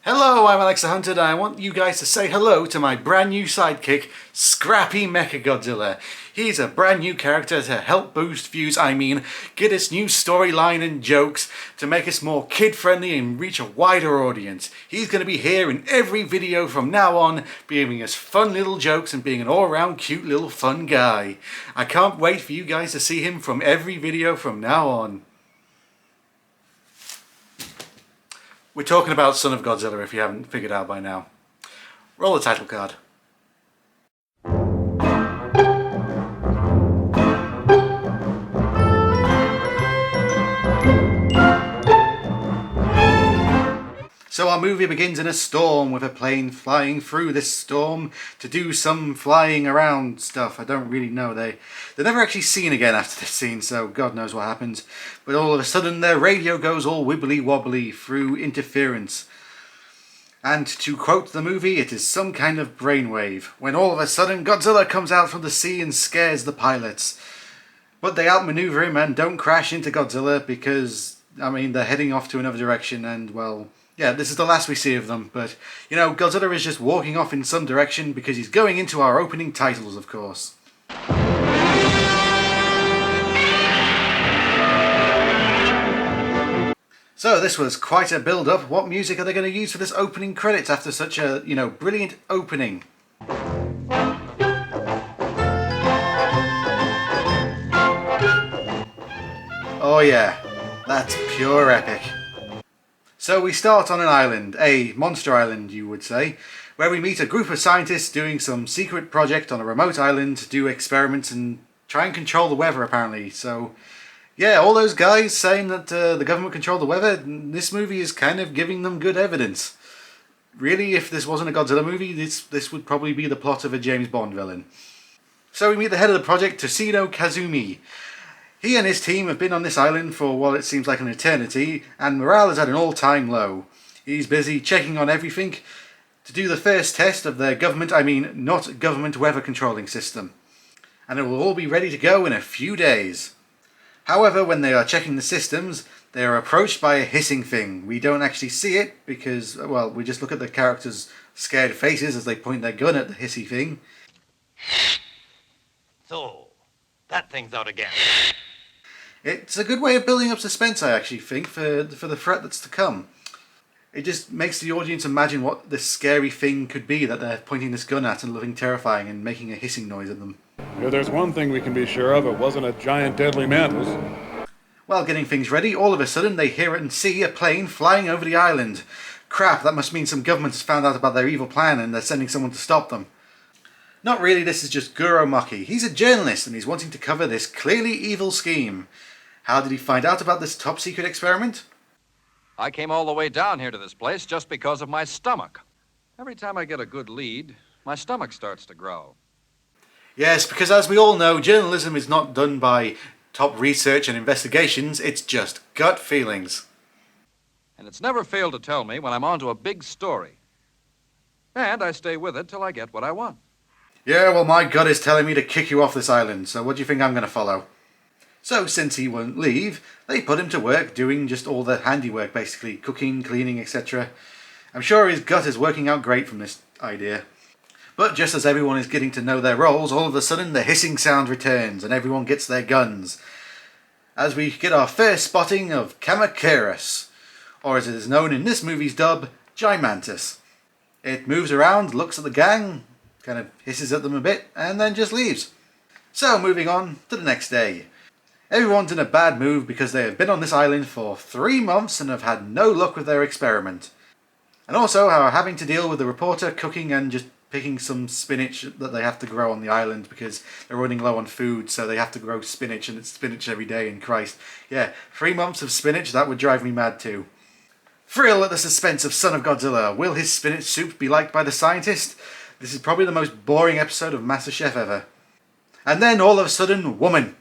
Hello, I'm Alexthehunted and I want you guys to say hello to my brand new sidekick, Scrappy Mechagodzilla. He's a brand new character to help boost views, get us new storyline and jokes to make us more kid-friendly and reach a wider audience. He's going to be here in every video from now on, giving us fun little jokes and being an all-round cute little fun guy. I can't wait for you guys to see him from every video from now on. We're talking about Son of Godzilla, if you haven't figured out by now. Roll the title card. So our movie begins in a storm with a plane flying through this storm to do some flying around stuff. I don't really know. They're never actually seen again after this scene, so God knows what happens. But all of a sudden their radio goes all wibbly wobbly through interference. And to quote the movie, it is some kind of brainwave, when all of a sudden Godzilla comes out from the sea and scares the pilots. But they outmaneuver him and don't crash into Godzilla because, they're heading off to another direction and, well, yeah, this is the last we see of them, but, Godzilla is just walking off in some direction because he's going into our opening titles, of course. So this was quite a build-up. What music are they going to use for this opening credits after such a, brilliant opening? Oh yeah, that's pure epic. So we start on an island, a monster island you would say, where we meet a group of scientists doing some secret project on a remote island to do experiments and try and control the weather apparently. So yeah, all those guys saying that the government controlled the weather, this movie is kind of giving them good evidence. Really, if this wasn't a Godzilla movie, this would probably be the plot of a James Bond villain. So we meet the head of the project, Toshino Kazumi. He and his team have been on this island for what it seems like an eternity, and morale is at an all-time low. He's busy checking on everything to do the first test of their not government weather controlling system. And it will all be ready to go in a few days. However, when they are checking the systems, they are approached by a hissing thing. We don't actually see it because, well, we just look at the characters' scared faces as they point their gun at the hissy thing. So, that thing's out again. It's a good way of building up suspense, I actually think, for the threat that's to come. It just makes the audience imagine what this scary thing could be that they're pointing this gun at and looking terrifying and making a hissing noise at them. If there's one thing we can be sure of, it wasn't a giant deadly mantis. While getting things ready, all of a sudden they hear and see a plane flying over the island. Crap, that must mean some government has found out about their evil plan and they're sending someone to stop them. Not really, this is just Guro Maki. He's a journalist and he's wanting to cover this clearly evil scheme. How did he find out about this top secret experiment? I came all the way down here to this place just because of my stomach. Every time I get a good lead, my stomach starts to grow. Yes, because as we all know, journalism is not done by top research and investigations, it's just gut feelings. And it's never failed to tell me when I'm onto a big story. And I stay with it till I get what I want. Yeah, well, my gut is telling me to kick you off this island, so what do you think I'm going to follow? So, since he won't leave, they put him to work doing just all the handiwork, basically, cooking, cleaning, etc. I'm sure his gut is working out great from this idea. But just as everyone is getting to know their roles, all of a sudden the hissing sound returns and everyone gets their guns. As we get our first spotting of Kamacuras, or as it is known in this movie's dub, Gimantis. It moves around, looks at the gang, kind of hisses at them a bit, and then just leaves. So, moving on to the next day. Everyone's in a bad mood because they have been on this island for 3 months and have had no luck with their experiment. And also are having to deal with the reporter cooking and just picking some spinach that they have to grow on the island because they're running low on food, so they have to grow spinach, and it's spinach every day, and Christ. Yeah, 3 months of spinach, that would drive me mad too. Thrill at the suspense of Son of Godzilla. Will his spinach soup be liked by the scientist? This is probably the most boring episode of MasterChef ever. And then all of a sudden, woman.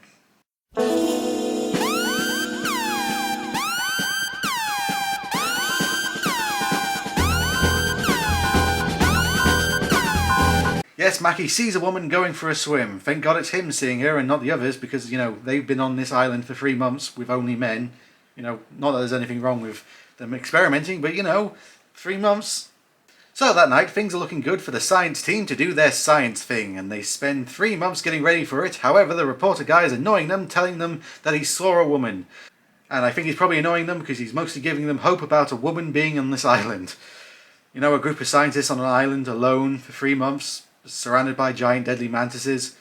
Yes, Maki sees a woman going for a swim. Thank God it's him seeing her and not the others because, they've been on this island for 3 months with only men. Not that there's anything wrong with them experimenting, but, 3 months. So that night, things are looking good for the science team to do their science thing, and they spend 3 months getting ready for it. However, the reporter guy is annoying them, telling them that he saw a woman. And I think he's probably annoying them because he's mostly giving them hope about a woman being on this island. You know, a group of scientists on an island alone for 3 months, surrounded by giant deadly mantises.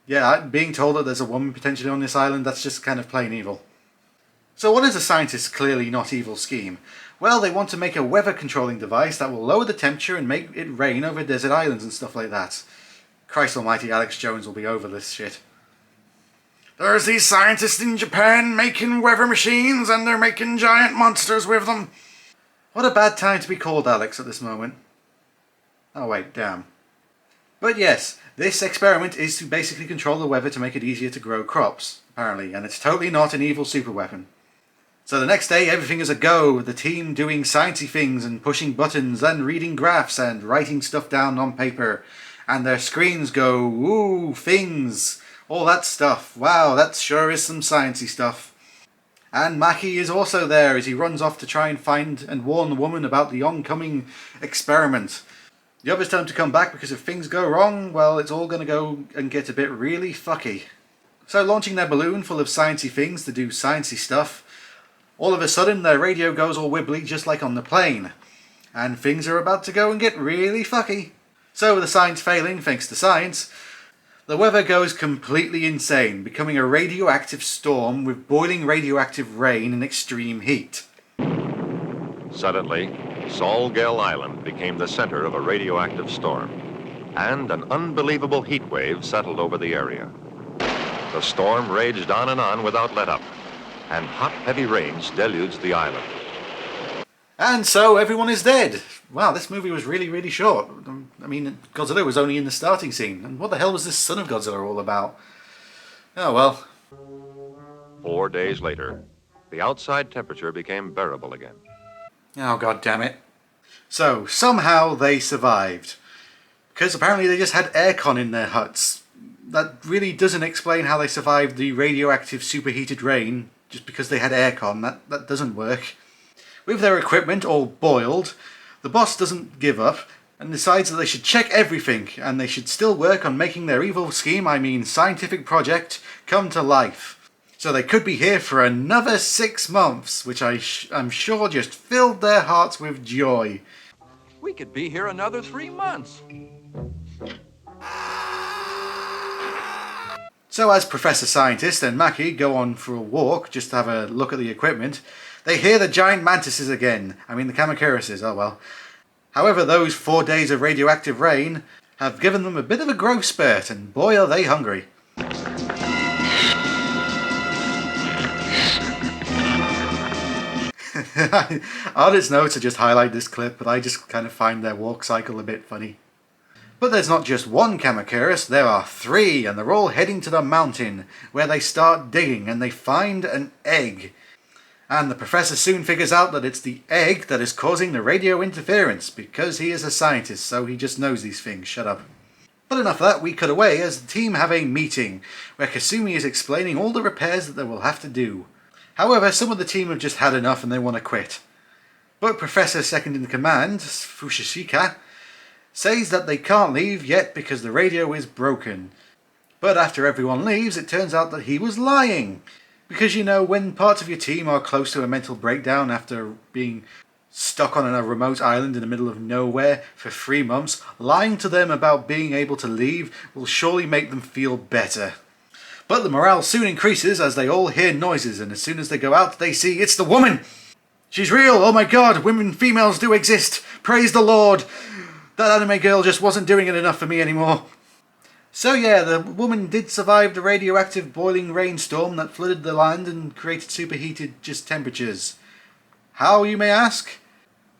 Yeah, being told that there's a woman potentially on this island, that's just kind of plain evil. So what is a scientist's clearly not evil scheme? Well, they want to make a weather controlling device that will lower the temperature and make it rain over desert islands and stuff like that. Christ almighty, Alex Jones will be over this shit. There's these scientists in Japan making weather machines and they're making giant monsters with them. What a bad time to be called Alex at this moment. Oh wait, damn. But yes, this experiment is to basically control the weather to make it easier to grow crops, apparently, and it's totally not an evil superweapon. So the next day, everything is a go, with the team doing sciencey things and pushing buttons and reading graphs and writing stuff down on paper. And their screens go, ooh, things, all that stuff. Wow, that sure is some sciencey stuff. And Mackie is also there as he runs off to try and find and warn the woman about the oncoming experiment. The others tell him to come back because if things go wrong, well, it's all going to go and get a bit really fucky. So launching their balloon full of sciencey things to do sciencey stuff, all of a sudden their radio goes all wibbly just like on the plane. And things are about to go and get really fucky. So with the science failing thanks to science, the weather goes completely insane, becoming a radioactive storm with boiling radioactive rain and extreme heat. Suddenly, Solgel Island became the center of a radioactive storm, and an unbelievable heat wave settled over the area. The storm raged on without let-up, and hot, heavy rains deluged the island. And so everyone is dead. Wow, this movie was really, really short. I mean, Godzilla was only in the starting scene. And what the hell was this Son of Godzilla all about? Oh well. 4 days later, the outside temperature became bearable again. Oh, god damn it. So, somehow they survived. Because apparently they just had aircon in their huts. That really doesn't explain how they survived the radioactive superheated rain, just because they had aircon. That doesn't work. With their equipment all boiled, the boss doesn't give up and decides that they should check everything and they should still work on making their evil scheme, I mean scientific project, come to life. So they could be here for another 6 months, which I'm sure just filled their hearts with joy. We could be here another 3 months. So as Professor Scientist and Mackie go on for a walk just to have a look at the equipment, they hear the giant mantises again. I mean the Kamacuruses, oh well. However, those 4 days of radioactive rain have given them a bit of a growth spurt, and boy are they hungry. On its notes, I just highlight this clip, but I just kind of find their walk cycle a bit funny. But there's not just one Kamacurus, there are 3, and they're all heading to the mountain, where they start digging, and they find an egg. And the professor soon figures out that it's the egg that is causing the radio interference, because he is a scientist, so he just knows these things, shut up. But enough of that, we cut away as the team have a meeting, where Kasumi is explaining all the repairs that they will have to do. However, some of the team have just had enough and they want to quit. But Professor Second in Command, Fushishika, says that they can't leave yet because the radio is broken. But after everyone leaves, it turns out that he was lying. Because, you know, when parts of your team are close to a mental breakdown after being stuck on a remote island in the middle of nowhere for 3 months, lying to them about being able to leave will surely make them feel better. But the morale soon increases as they all hear noises, and as soon as they go out, they see it's the woman! She's real! Oh my god! Women, females do exist! Praise the Lord! That anime girl just wasn't doing it enough for me anymore. So yeah, the woman did survive the radioactive boiling rainstorm that flooded the land and created superheated just temperatures. How, you may ask?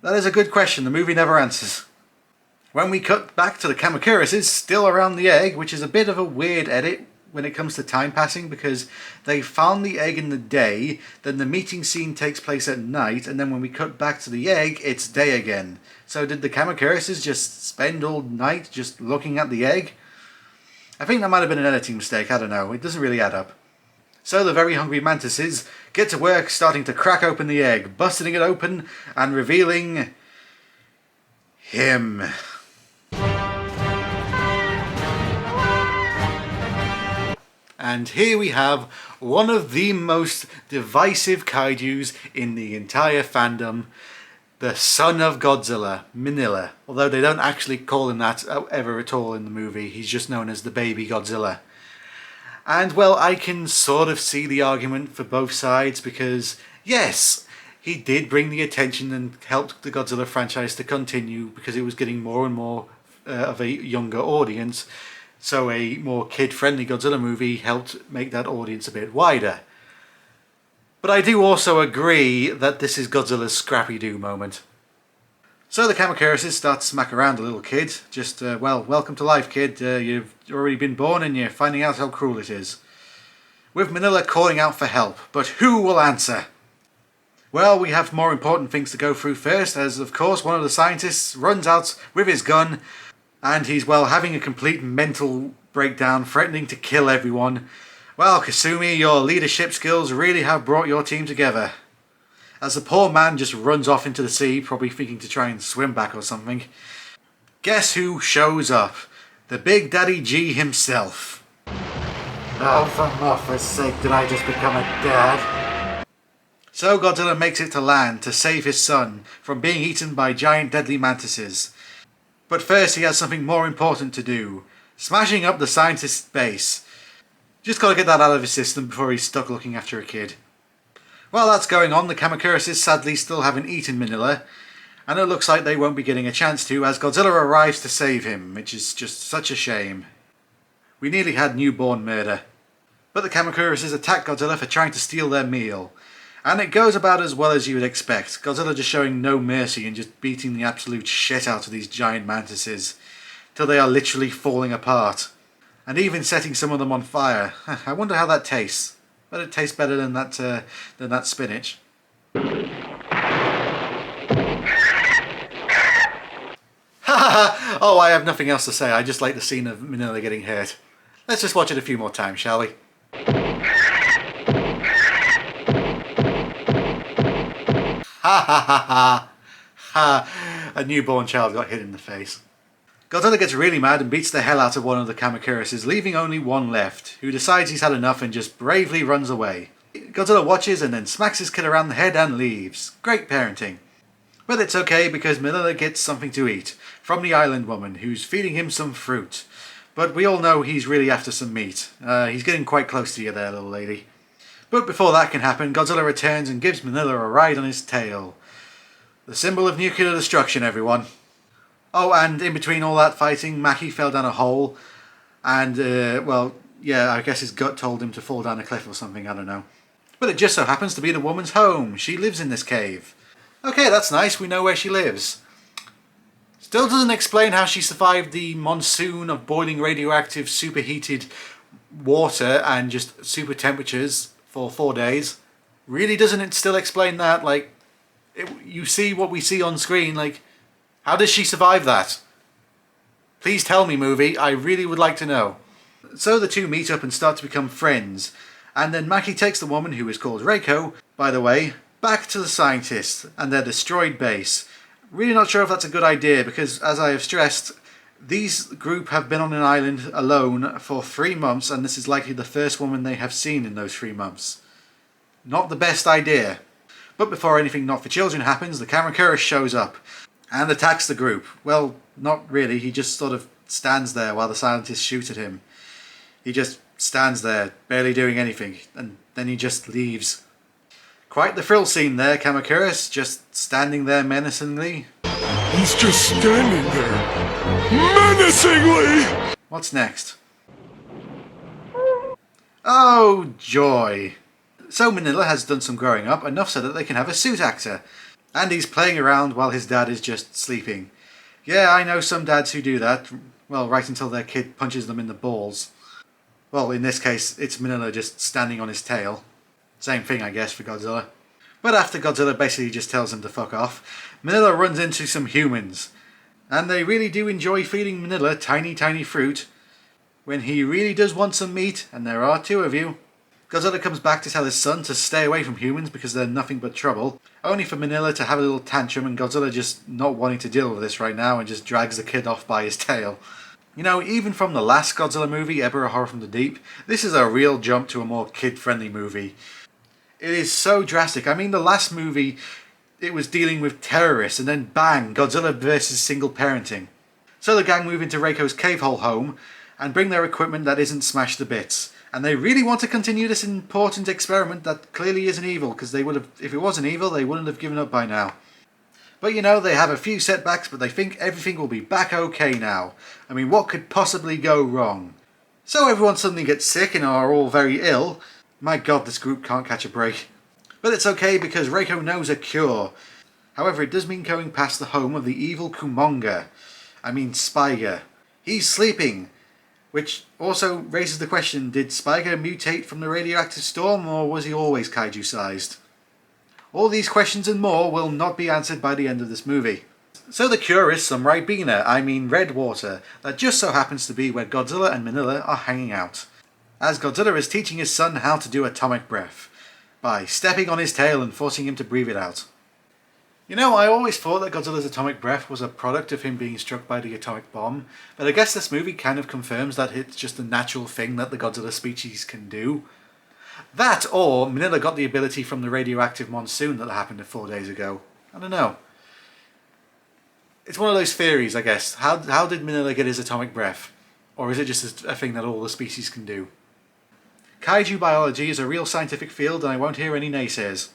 That is a good question the movie never answers. When we cut back to the Kamacuruses, still around the egg, which is a bit of a weird edit when it comes to time passing, because they found the egg in the day, then the meeting scene takes place at night, and then when we cut back to the egg, it's day again. So did the Kamacuruses just spend all night just looking at the egg? I think that might have been an editing mistake, I don't know, it doesn't really add up. So the very hungry mantises get to work starting to crack open the egg, busting it open and revealing him. And here we have one of the most divisive kaijus in the entire fandom, the son of Godzilla, Minilla. Although they don't actually call him that ever at all in the movie, he's just known as the baby Godzilla. And well, I can sort of see the argument for both sides because, yes, he did bring the attention and helped the Godzilla franchise to continue because it was getting more and more of a younger audience. So a more kid-friendly Godzilla movie helped make that audience a bit wider. But I do also agree that this is Godzilla's Scrappy-Doo moment. So the Kamakurases start to smack around the little kid. Just, well, welcome to life, kid. You've already been born and you're finding out how cruel it is. With Minilla calling out for help, but who will answer? Well, we have more important things to go through first, as of course one of the scientists runs out with his gun, and he's, well, having a complete mental breakdown, threatening to kill everyone. Well, Kasumi, your leadership skills really have brought your team together. As the poor man just runs off into the sea, probably thinking to try and swim back or something. Guess who shows up? The Big Daddy G himself. Oh, for Mothra's sake, did I just become a dad? So Godzilla makes it to land to save his son from being eaten by giant deadly mantises. But first he has something more important to do. Smashing up the scientist's base. Just gotta get that out of his system before he's stuck looking after a kid. While that's going on, the Kamakurases sadly still haven't eaten Minilla, and it looks like they won't be getting a chance to as Godzilla arrives to save him, which is just such a shame. We nearly had newborn murder. But the Kamakurases attack Godzilla for trying to steal their meal. And it goes about as well as you would expect. Godzilla just showing no mercy and just beating the absolute shit out of these giant mantises, till they are literally falling apart. And even setting some of them on fire. I wonder how that tastes. But it tastes better than that spinach. Oh, I have nothing else to say. I just like the scene of Minilla getting hurt. Let's just watch it a few more times, shall we? Ha ha ha ha! Ha! A newborn child got hit in the face. Godzilla gets really mad and beats the hell out of one of the Kamakurases, leaving only one left, who decides he's had enough and just bravely runs away. Godzilla watches and then smacks his kid around the head and leaves. Great parenting. But it's okay because Minilla gets something to eat from the island woman, who's feeding him some fruit. But we all know he's really after some meat. He's getting quite close to you there, little lady. But before that can happen, Godzilla returns and gives Minilla a ride on his tail. The symbol of nuclear destruction, everyone. Oh, and in between all that fighting, Maki fell down a hole. And, well, yeah, I guess his gut told him to fall down a cliff or something, I don't know. But it just so happens to be the woman's home. She lives in this cave. Okay, that's nice, we know where she lives. Still doesn't explain how she survived the monsoon of boiling radioactive superheated water and just super temperatures for 4 days. Really doesn't it still explain that? Like, you see what we see on screen, like, how does she survive that? Please tell me, movie, I really would like to know. So the two meet up and start to become friends, and then Maki takes the woman, who is called Reiko, by the way, back to the scientists and their destroyed base. Really not sure if that's a good idea, because as I have stressed, these group have been on an island alone for 3 months, and this is likely the first woman they have seen in those 3 months. Not the best idea. But before anything not for children happens, the Kamakura shows up and attacks the group. Well, not really, he just sort of stands there while the scientists shoot at him. He just stands there, barely doing anything, and then he just leaves. Quite the thrill scene there, Kamakuras, just standing there menacingly. He's just standing there, menacingly! What's next? Oh, joy! So Minilla has done some growing up, enough so that they can have a suit actor. And he's playing around while his dad is just sleeping. Yeah, I know some dads who do that. Well, right until their kid punches them in the balls. Well, in this case, it's Minilla just standing on his tail. Same thing, I guess, for Godzilla. But after Godzilla basically just tells him to fuck off, Minilla runs into some humans. And they really do enjoy feeding Minilla tiny fruit. When he really does want some meat, and there are 2 of you. Godzilla comes back to tell his son to stay away from humans because they're nothing but trouble, only for Minilla to have a little tantrum and Godzilla just not wanting to deal with this right now and just drags the kid off by his tail. You know, even from the last Godzilla movie, Ever a Horror from the Deep, this is a real jump to a more kid-friendly movie. It is so drastic. I mean, the last movie, it was dealing with terrorists, and then bang, Godzilla versus single parenting. So the gang move into Reiko's cave-hole home and bring their equipment that isn't smashed to bits. And they really want to continue this important experiment that clearly isn't evil, because they would have, if it wasn't evil, they wouldn't have given up by now. But you know, they have a few setbacks, but they think everything will be back okay now. I mean, what could possibly go wrong? So everyone suddenly gets sick and are all very ill. My god, this group can't catch a break. But it's okay because Reiko knows a cure. However, it does mean going past the home of the evil Kumonga. I mean Spiger. He's sleeping. Which also raises the question, did Spiger mutate from the radioactive storm, or was he always kaiju-sized? All these questions and more will not be answered by the end of this movie. So the cure is some Ribena, I mean red water, that just so happens to be where Godzilla and Minilla are hanging out. As Godzilla is teaching his son how to do atomic breath, by stepping on his tail and forcing him to breathe it out. You know, I always thought that Godzilla's atomic breath was a product of him being struck by the atomic bomb, but I guess this movie kind of confirms that it's just a natural thing that the Godzilla species can do. That, or Minilla got the ability from the radioactive monsoon that happened 4 days ago. I don't know. It's one of those theories, I guess. How did Minilla get his atomic breath? Or is it just a thing that all the species can do? Kaiju biology is a real scientific field and I won't hear any naysayers.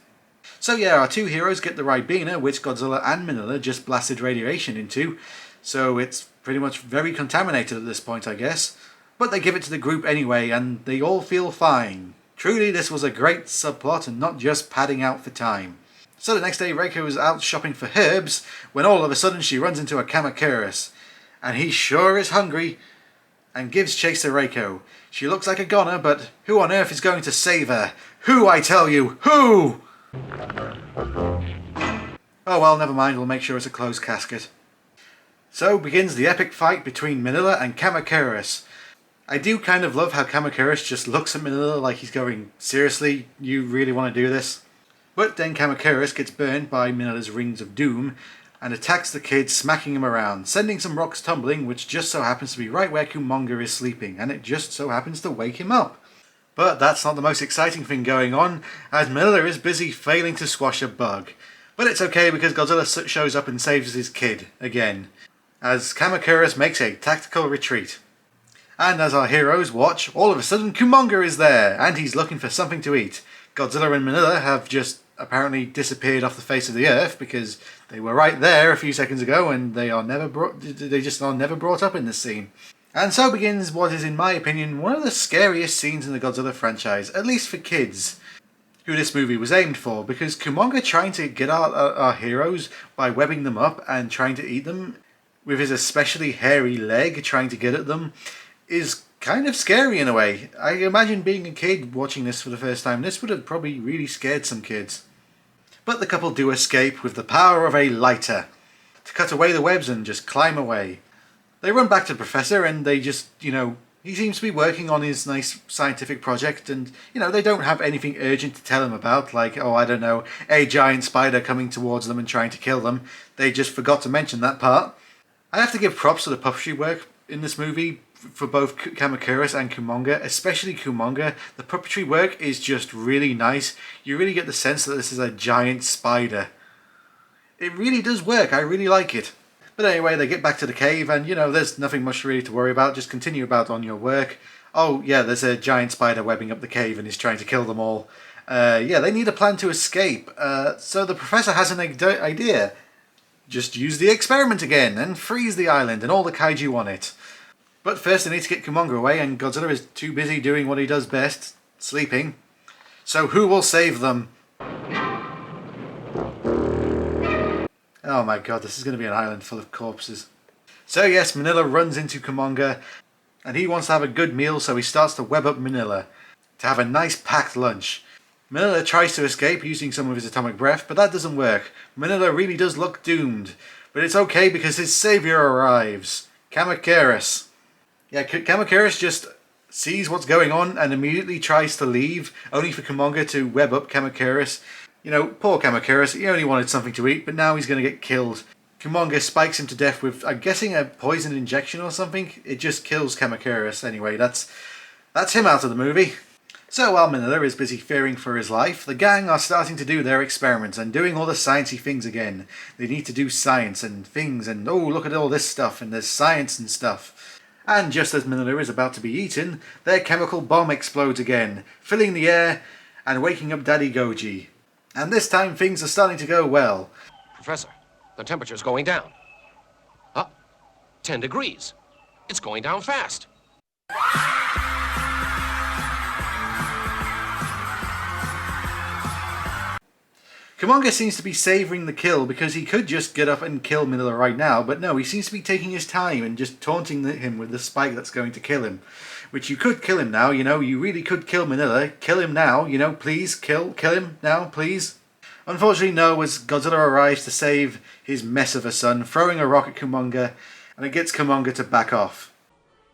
So yeah, our two heroes get the Ribena, which Godzilla and Minilla just blasted radiation into, so it's pretty much very contaminated at this point, I guess. But they give it to the group anyway, and they all feel fine. Truly, this was a great subplot and not just padding out for time. So the next day, Reiko is out shopping for herbs, when all of a sudden she runs into a Kamacuras. And he sure is hungry, and gives chase to Reiko. She looks like a goner, but who on earth is going to save her? Who, I tell you? Who? Oh well, never mind, we'll make sure it's a closed casket. So begins the epic fight between Minilla and Kamacuras. I do kind of love how Kamacuras just looks at Minilla like he's going, seriously, you really want to do this? But then Kamacuras gets burned by Minilla's rings of doom and attacks the kid, smacking him around, sending some rocks tumbling, which just so happens to be right where Kumonga is sleeping, and it just so happens to wake him up. But that's not the most exciting thing going on, as Minilla is busy failing to squash a bug. But it's okay because Godzilla shows up and saves his kid, again, as Kamacuras makes a tactical retreat. And as our heroes watch, all of a sudden Kumonga is there, and he's looking for something to eat. Godzilla and Minilla have just apparently disappeared off the face of the earth because they were right there a few seconds ago and they just are never brought up in this scene. And so begins what is, in my opinion, one of the scariest scenes in the Godzilla franchise, at least for kids, who this movie was aimed for, because Kumonga trying to get our heroes by webbing them up and trying to eat them, with his especially hairy leg trying to get at them, is kind of scary in a way. I imagine being a kid watching this for the first time, this would have probably really scared some kids. But the couple do escape with the power of a lighter, to cut away the webs and just climb away. They run back to the Professor and they just, he seems to be working on his nice scientific project and, they don't have anything urgent to tell him about, like, a giant spider coming towards them and trying to kill them. They just forgot to mention that part. I have to give props to the puppetry work in this movie for both Kamacuras and Kumonga, especially Kumonga. The puppetry work is just really nice. You really get the sense that this is a giant spider. It really does work. I really like it. But anyway, they get back to the cave and, there's nothing much really to worry about. Just continue about on your work. Oh, yeah, there's a giant spider webbing up the cave and is trying to kill them all. They need a plan to escape. So the Professor has an idea. Just use the experiment again and freeze the island and all the kaiju on it. But first they need to get Kumonga away and Godzilla is too busy doing what he does best, sleeping. So who will save them? Oh my god, this is going to be an island full of corpses. So yes, Minilla runs into Kumonga and he wants to have a good meal, so he starts to web up Minilla to have a nice packed lunch. Minilla tries to escape using some of his atomic breath, but that doesn't work. Minilla really does look doomed. But it's okay because his savior arrives. Kamacuras. Yeah, Kamacuras just sees what's going on and immediately tries to leave, only for Kumonga to web up Kamacuras. You know, poor Kamacuras, he only wanted something to eat, but now he's going to get killed. Kumonga spikes him to death with, I'm guessing, a poison injection or something. It just kills Kamacuras. Anyway, that's him out of the movie. So while Minilla is busy fearing for his life, the gang are starting to do their experiments and doing all the sciencey things again. They need to do science and things and, oh, look at all this stuff and there's science and stuff. And just as Minilla is about to be eaten, their chemical bomb explodes again, filling the air and waking up Daddy Goji. And this time things are starting to go well. Professor, the temperature's going down. 10 degrees. It's going down fast. Kumonga seems to be savouring the kill because he could just get up and kill Minilla right now, but no, he seems to be taking his time and just taunting him with the spike that's going to kill him. Which you could kill him now, you know, you really could kill Minilla. Kill him now, you know, please, kill him now, please. Unfortunately, no, as Godzilla arrives to save his mess of a son, throwing a rock at Kumonga, and it gets Kumonga to back off.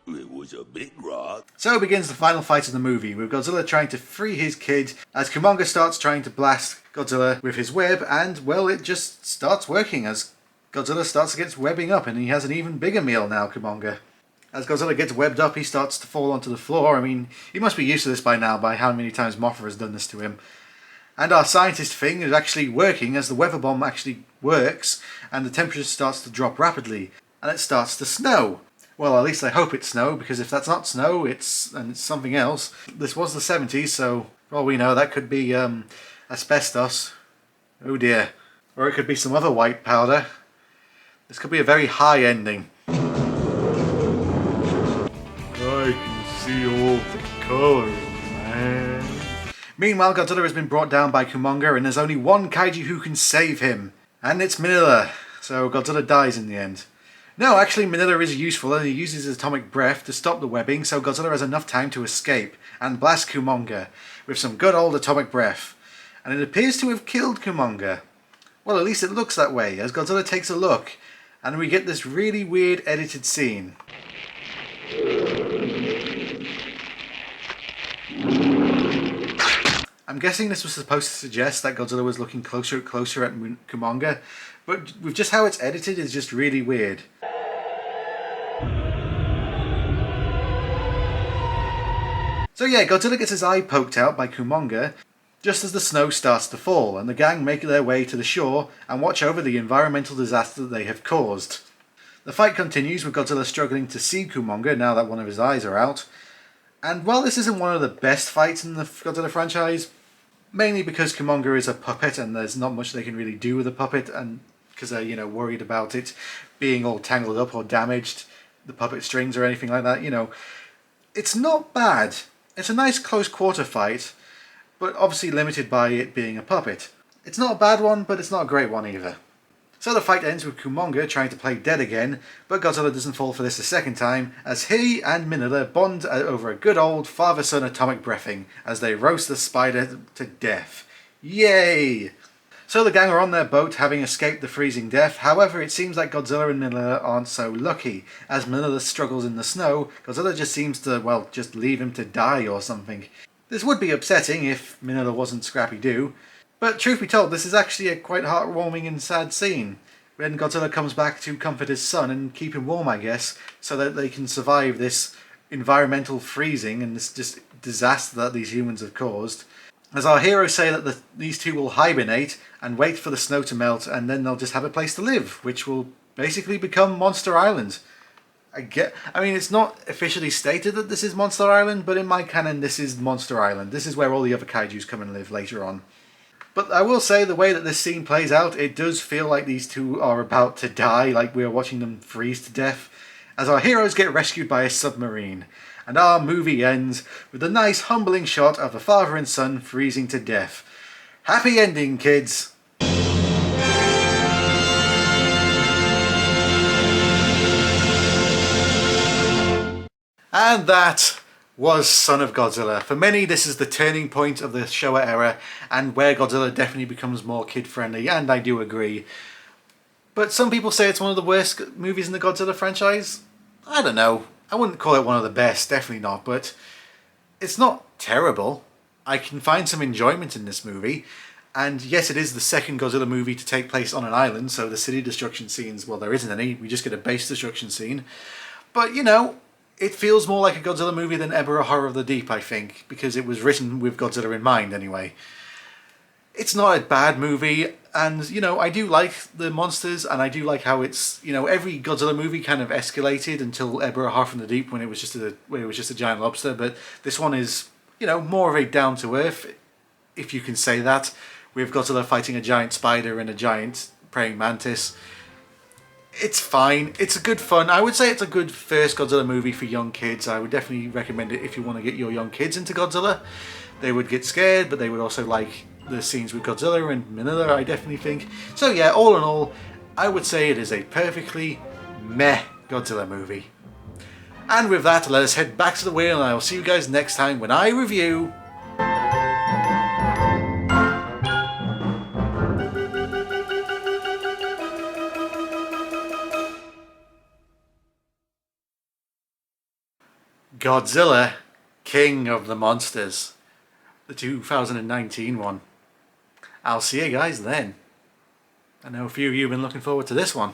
It was a big rock. So begins the final fight of the movie, with Godzilla trying to free his kid, as Kumonga starts trying to blast Godzilla with his web, and, well, it just starts working as Godzilla starts to get webbing up, and he has an even bigger meal now, Kumonga. As Godzilla gets webbed up, he starts to fall onto the floor. I mean, he must be used to this by now, by how many times Mothra has done this to him. And our scientist thing is actually working, as the weather bomb actually works, and the temperature starts to drop rapidly, and it starts to snow. Well, at least I hope it's snow, because if that's not snow, it's something else. This was the 70s, so for all we know, that could be asbestos. Oh dear. Or it could be some other white powder. This could be a very high ending. I can see all the colours, man. Meanwhile, Godzilla has been brought down by Kumonga, and there's only one kaiju who can save him. And it's Minilla. So Godzilla dies in the end. No, actually Minilla is useful, and he uses his atomic breath to stop the webbing, so Godzilla has enough time to escape and blast Kumonga with some good old atomic breath. And it appears to have killed Kumonga. Well, at least it looks that way, as Godzilla takes a look, and we get this really weird edited scene. I'm guessing this was supposed to suggest that Godzilla was looking closer and closer at Kumonga, but with just how it's edited, it's just really weird. So yeah, Godzilla gets his eye poked out by Kumonga just as the snow starts to fall, and the gang make their way to the shore and watch over the environmental disaster that they have caused. The fight continues with Godzilla struggling to see Kumonga now that one of his eyes are out. And while this isn't one of the best fights in the Godzilla franchise, mainly because Kumonga is a puppet and there's not much they can really do with a puppet, and because they're, you know, worried about it being all tangled up or damaged, the puppet strings or anything like that, you know. It's not bad. It's a nice close quarter fight, but obviously limited by it being a puppet. It's not a bad one, but it's not a great one either. So the fight ends with Kumonga trying to play dead again, but Godzilla doesn't fall for this a second time, as he and Minilla bond over a good old father-son atomic breathing as they roast the spider to death. Yay! So the gang are on their boat, having escaped the freezing death. However, it seems like Godzilla and Minilla aren't so lucky. As Minilla struggles in the snow, Godzilla just seems to, well, just leave him to die or something. This would be upsetting if Minilla wasn't Scrappy-Doo. But truth be told, this is actually a quite heartwarming and sad scene, when Godzilla comes back to comfort his son and keep him warm, I guess, so that they can survive this environmental freezing and this just disaster that these humans have caused. As our heroes say that these two will hibernate and wait for the snow to melt, and then they'll just have a place to live, which will basically become Monster Island. I mean, it's not officially stated that this is Monster Island, but in my canon this is Monster Island. This is where all the other kaijus come and live later on. But I will say, the way that this scene plays out, it does feel like these two are about to die, like we are watching them freeze to death, as our heroes get rescued by a submarine. And our movie ends with a nice humbling shot of a father and son freezing to death. Happy ending, kids! And that was Son of Godzilla. For many, this is the turning point of the Showa era, and where Godzilla definitely becomes more kid-friendly, and I do agree. But some people say it's one of the worst movies in the Godzilla franchise. I don't know. I wouldn't call it one of the best, definitely not, but it's not terrible. I can find some enjoyment in this movie. And yes, it is the second Godzilla movie to take place on an island, so the city destruction scenes, well, there isn't any. We just get a base destruction scene. But, you know, it feels more like a Godzilla movie than ever a Horror of the Deep, I think, because it was written with Godzilla in mind, anyway. It's not a bad movie, and, you know, I do like the monsters, and I do like how it's, you know, every Godzilla movie kind of escalated until Ebra Horror from the Deep when it was just a giant lobster, but this one is, you know, more of a down-to-earth, if you can say that, with Godzilla fighting a giant spider and a giant praying mantis. It's fine. It's a good fun. I would say it's a good first Godzilla movie for young kids. I would definitely recommend it if you want to get your young kids into Godzilla. They would get scared, but they would also like the scenes with Godzilla and Minilla, I definitely think. So yeah, all in all, I would say it is a perfectly meh Godzilla movie. And with that, let us head back to the wheel, and I will see you guys next time when I review Godzilla, King of the Monsters, the 2019 one. I'll see you guys then. I know a few of you have been looking forward to this one.